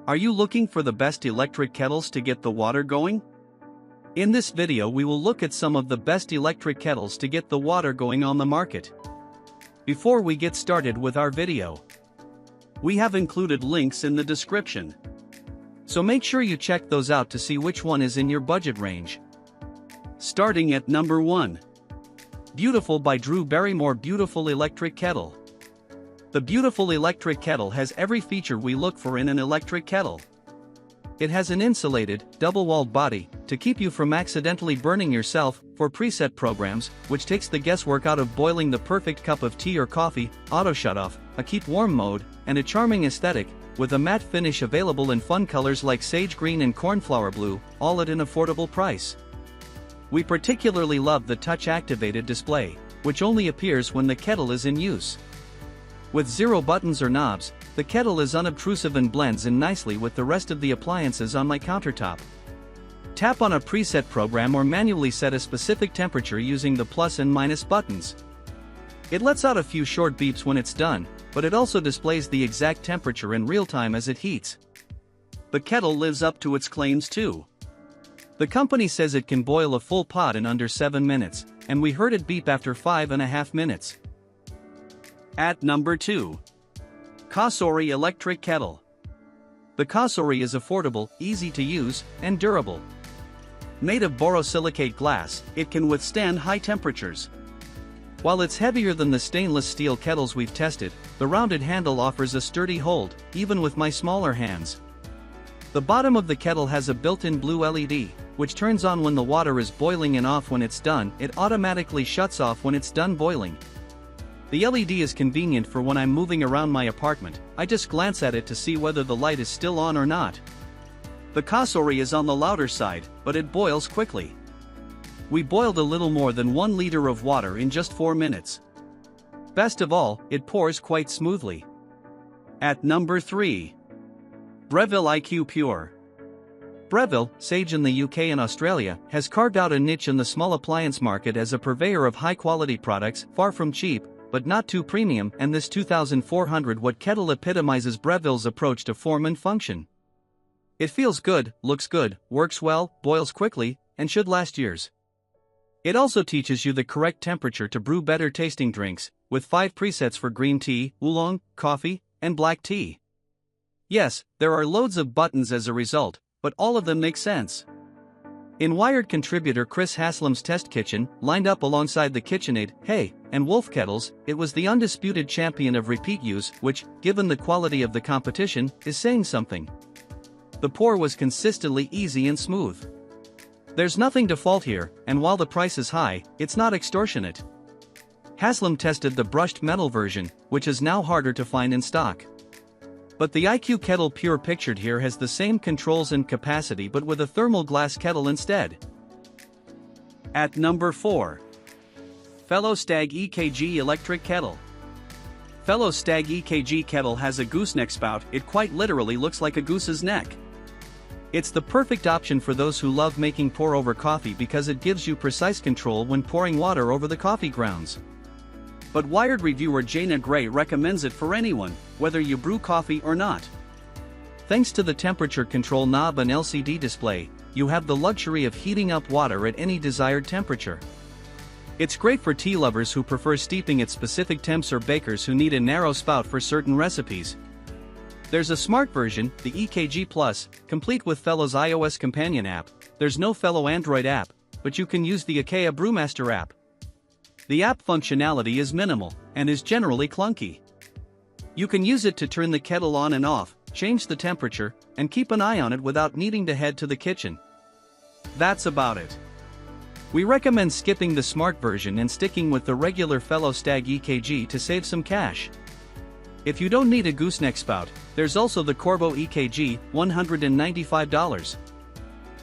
Are you looking for the best electric kettles to get the water going? In this video we will look at some of the best electric kettles to get the water going on the market. Before we get started with our video, we have included links in the description. So make sure you check those out to see which one is in your budget range. Starting at number 1. Beautiful by Drew Barrymore Beautiful Electric Kettle. The Beautiful Electric Kettle has every feature we look for in an electric kettle. It has an insulated, double-walled body, to keep you from accidentally burning yourself, for preset programs, which takes the guesswork out of boiling the perfect cup of tea or coffee, auto shut-off, a keep warm mode, and a charming aesthetic, with a matte finish available in fun colors like sage green and cornflower blue, all at an affordable price. We particularly love the touch-activated display, which only appears when the kettle is in use. With 0 buttons or knobs, the kettle is unobtrusive and blends in nicely with the rest of the appliances on my countertop. Tap on a preset program or manually set a specific temperature using the plus and minus buttons. It lets out a few short beeps when it's done, but it also displays the exact temperature in real time as it heats. The kettle lives up to its claims too. The company says it can boil a full pot in under 7 minutes, and we heard it beep after 5.5 minutes. At number 2. Cosori Electric Kettle. The Cosori is affordable, easy to use, and durable. Made of borosilicate glass, it can withstand high temperatures. While it's heavier than the stainless steel kettles we've tested, the rounded handle offers a sturdy hold, even with my smaller hands. The bottom of the kettle has a built-in blue LED, which turns on when the water is boiling and off when it's done. It automatically shuts off when it's done boiling. The LED is convenient for when I'm moving around my apartment. I just glance at it to see whether the light is still on or not. The Cosori is on the louder side, but it boils quickly. We boiled a little more than 1 liter of water in just 4 minutes. Best of all, it pours quite smoothly. At number 3. Breville IQ Pure. Breville, sage in the UK and Australia, has carved out a niche in the small appliance market as a purveyor of high-quality products, far from cheap, but not too premium, and this 2400-watt kettle epitomizes Breville's approach to form and function. It feels good, looks good, works well, boils quickly, and should last years. It also teaches you the correct temperature to brew better tasting drinks, with 5 presets for green tea, oolong, coffee, and black tea. Yes, there are loads of buttons as a result, but all of them make sense. In Wired contributor Chris Haslam's test kitchen, lined up alongside the KitchenAid, Hey, and Wolf kettles, it was the undisputed champion of repeat use, which, given the quality of the competition, is saying something. The pour was consistently easy and smooth. There's nothing to fault here, and while the price is high, it's not extortionate. Haslam tested the brushed metal version, which is now harder to find in stock. But the IQ Kettle Pure pictured here has the same controls and capacity but with a thermal glass kettle instead. At number 4. Fellow Stagg EKG Electric Kettle. Fellow Stagg EKG kettle has a gooseneck spout. It quite literally looks like a goose's neck. It's the perfect option for those who love making pour-over coffee because it gives you precise control when pouring water over the coffee grounds. But Wired reviewer Jana Gray recommends it for anyone, whether you brew coffee or not. Thanks to the temperature control knob and LCD display, you have the luxury of heating up water at any desired temperature. It's great for tea lovers who prefer steeping at specific temps or bakers who need a narrow spout for certain recipes. There's a smart version, the EKG Plus, complete with Fellow's iOS companion app. There's no Fellow Android app, but you can use the Aarke Brewmaster app. The app functionality is minimal, and is generally clunky. You can use it to turn the kettle on and off, change the temperature, and keep an eye on it without needing to head to the kitchen. That's about it. We recommend skipping the smart version and sticking with the regular Fellow Stagg EKG to save some cash. If you don't need a gooseneck spout, there's also the Corbo EKG, $195.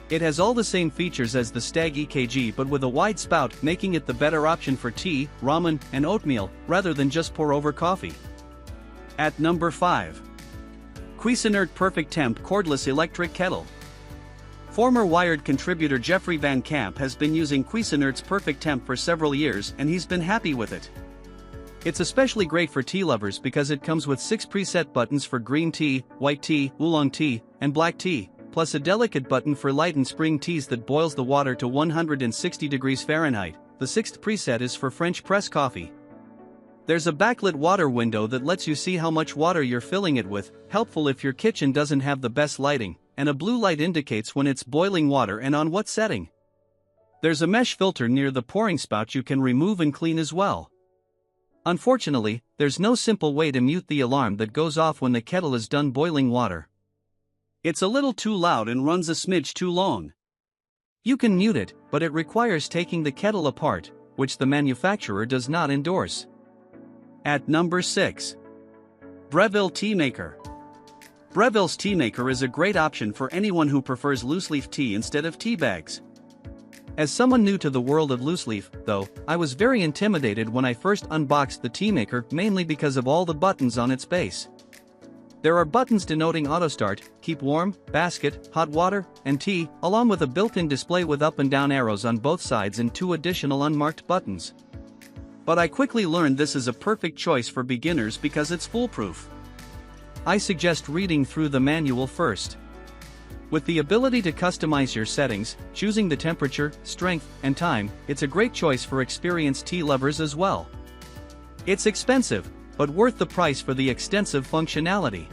It has all the same features as the Stagg EKG but with a wide spout, making it the better option for tea, ramen, and oatmeal, rather than just pour over coffee. At number 5. Cuisinart PerfecTemp Cordless Electric Kettle. Former Wired contributor Jeffrey Van Camp has been using Cuisinart's PerfecTemp for several years and he's been happy with it. It's especially great for tea lovers because it comes with 6 preset buttons for green tea, white tea, oolong tea, and black tea, plus a delicate button for light and spring teas that boils the water to 160 degrees Fahrenheit. The 6th preset is for French press coffee. There's a backlit water window that lets you see how much water you're filling it with, helpful if your kitchen doesn't have the best lighting, and a blue light indicates when it's boiling water and on what setting. There's a mesh filter near the pouring spout you can remove and clean as well. Unfortunately, there's no simple way to mute the alarm that goes off when the kettle is done boiling water. It's a little too loud and runs a smidge too long. You can mute it, but it requires taking the kettle apart, which the manufacturer does not endorse. At number 6. Breville Tea Maker. Breville's Tea Maker is a great option for anyone who prefers loose-leaf tea instead of tea bags. As someone new to the world of loose-leaf, though, I was very intimidated when I first unboxed the Tea Maker, mainly because of all the buttons on its base. There are buttons denoting auto start, keep warm, basket, hot water, and tea, along with a built-in display with up and down arrows on both sides and 2 additional unmarked buttons. But I quickly learned this is a perfect choice for beginners because it's foolproof. I suggest reading through the manual first. With the ability to customize your settings, choosing the temperature, strength, and time, it's a great choice for experienced tea lovers as well. It's expensive, but worth the price for the extensive functionality.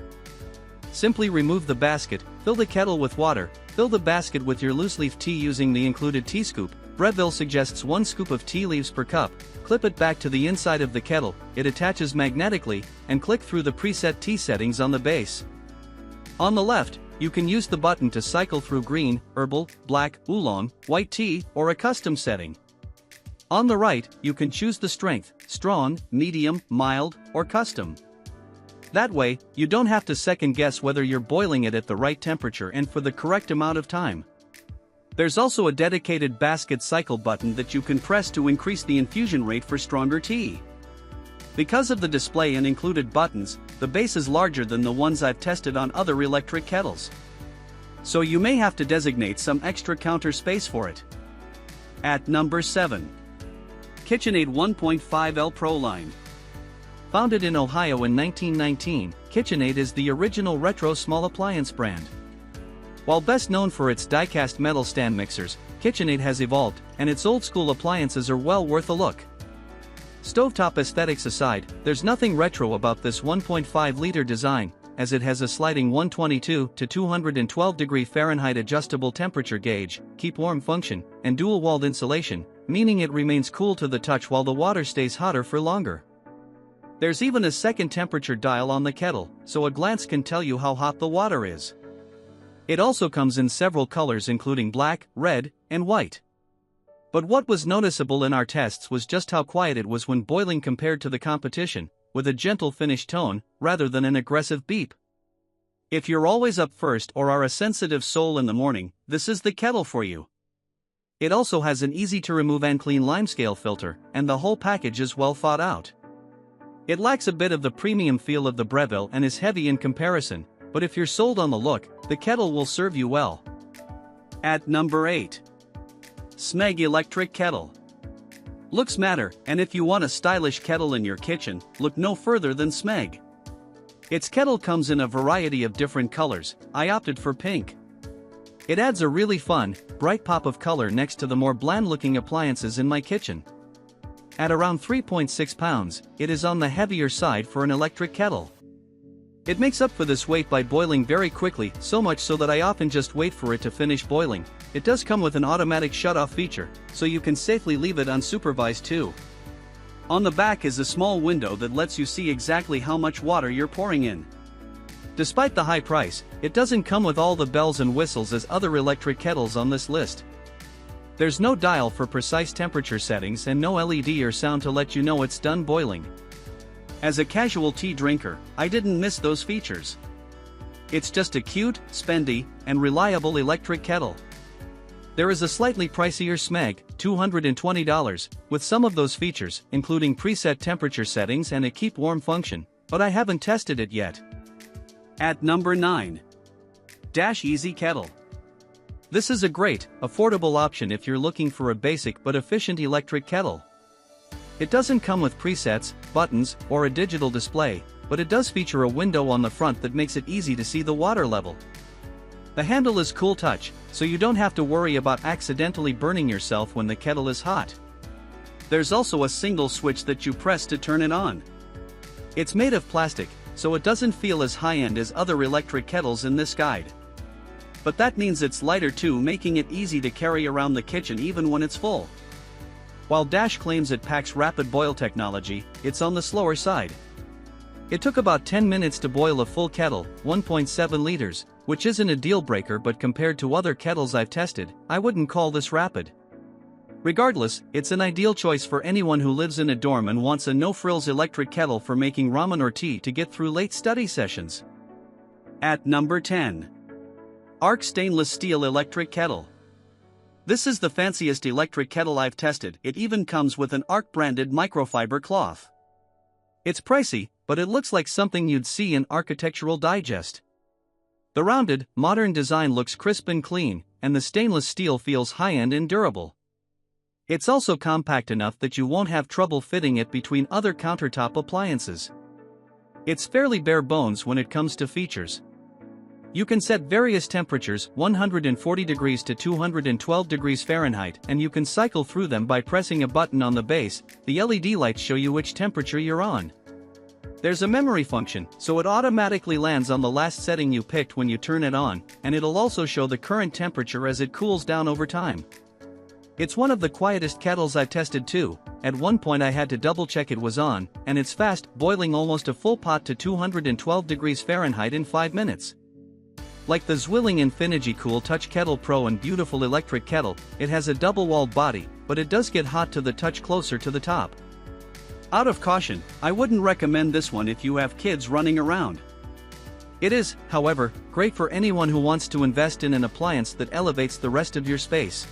Simply remove the basket, fill the kettle with water, fill the basket with your loose-leaf tea using the included tea scoop. Breville suggests 1 scoop of tea leaves per cup. Clip it back to the inside of the kettle, it attaches magnetically, and click through the preset tea settings on the base. On the left, you can use the button to cycle through green, herbal, black, oolong, white tea, or a custom setting. On the right, you can choose the strength, strong, medium, mild, or custom. That way, you don't have to second guess whether you're boiling it at the right temperature and for the correct amount of time. There's also a dedicated basket cycle button that you can press to increase the infusion rate for stronger tea. Because of the display and included buttons, the base is larger than the ones I've tested on other electric kettles. So you may have to designate some extra counter space for it. At number 7. KitchenAid 1.5L Pro Line. Founded in Ohio in 1919, KitchenAid is the original retro small appliance brand. While best known for its die-cast metal stand mixers, KitchenAid has evolved, and its old-school appliances are well worth a look. Stovetop aesthetics aside, there's nothing retro about this 1.5-liter design, as it has a sliding 122 to 212 degree Fahrenheit adjustable temperature gauge, keep warm function, and dual-walled insulation, meaning it remains cool to the touch while the water stays hotter for longer. There's even a second temperature dial on the kettle, so a glance can tell you how hot the water is. It also comes in several colors including black, red, and white. But what was noticeable in our tests was just how quiet it was when boiling compared to the competition, with a gentle finish tone, rather than an aggressive beep. If you're always up first or are a sensitive soul in the morning, this is the kettle for you. It also has an easy-to-remove and clean limescale filter, and the whole package is well thought out. It lacks a bit of the premium feel of the Breville and is heavy in comparison, but if you're sold on the look, the kettle will serve you well. At number 8. Smeg Electric Kettle. Looks matter, and if you want a stylish kettle in your kitchen, look no further than Smeg. Its kettle comes in a variety of different colors. I opted for pink. It adds a really fun, bright pop of color next to the more bland-looking appliances in my kitchen. At around 3.6 pounds, it is on the heavier side for an electric kettle. It makes up for this weight by boiling very quickly, so much so that I often just wait for it to finish boiling. It does come with an automatic shut-off feature, so you can safely leave it unsupervised too. On the back is a small window that lets you see exactly how much water you're pouring in. Despite the high price, it doesn't come with all the bells and whistles as other electric kettles on this list. There's no dial for precise temperature settings and no LED or sound to let you know it's done boiling. As a casual tea drinker, I didn't miss those features. It's just a cute, spendy, and reliable electric kettle. There is a slightly pricier Smeg, $220, with some of those features, including preset temperature settings and a keep warm function, but I haven't tested it yet. At number 9. Dash Easy Kettle. This is a great, affordable option if you're looking for a basic but efficient electric kettle. It doesn't come with presets, buttons, or a digital display, but it does feature a window on the front that makes it easy to see the water level. The handle is cool touch, so you don't have to worry about accidentally burning yourself when the kettle is hot. There's also a single switch that you press to turn it on. It's made of plastic, so it doesn't feel as high-end as other electric kettles in this guide. But that means it's lighter too, making it easy to carry around the kitchen even when it's full. While Dash claims it packs rapid boil technology, it's on the slower side. It took about 10 minutes to boil a full kettle, 1.7 liters, which isn't a deal breaker, but compared to other kettles I've tested, I wouldn't call this rapid. Regardless, it's an ideal choice for anyone who lives in a dorm and wants a no-frills electric kettle for making ramen or tea to get through late study sessions. At number 10. Aarke Stainless Steel Electric Kettle. This is the fanciest electric kettle I've tested. It even comes with an Aarke branded microfiber cloth. It's pricey, but it looks like something you'd see in Architectural Digest. The rounded, modern design looks crisp and clean, and the stainless steel feels high-end and durable. It's also compact enough that you won't have trouble fitting it between other countertop appliances. It's fairly bare bones when it comes to features. You can set various temperatures, 140 degrees to 212 degrees Fahrenheit, and you can cycle through them by pressing a button on the base. The LED lights show you which temperature you're on. There's a memory function, so it automatically lands on the last setting you picked when you turn it on, and it'll also show the current temperature as it cools down over time. It's one of the quietest kettles I've tested too. At one point I had to double check it was on, and it's fast, boiling almost a full pot to 212 degrees Fahrenheit in 5 minutes. Like the Zwilling Infinity Cool Touch Kettle Pro and beautiful electric kettle, it has a double-walled body, but it does get hot to the touch closer to the top. Out of caution, I wouldn't recommend this one if you have kids running around. It is, however, great for anyone who wants to invest in an appliance that elevates the rest of your space.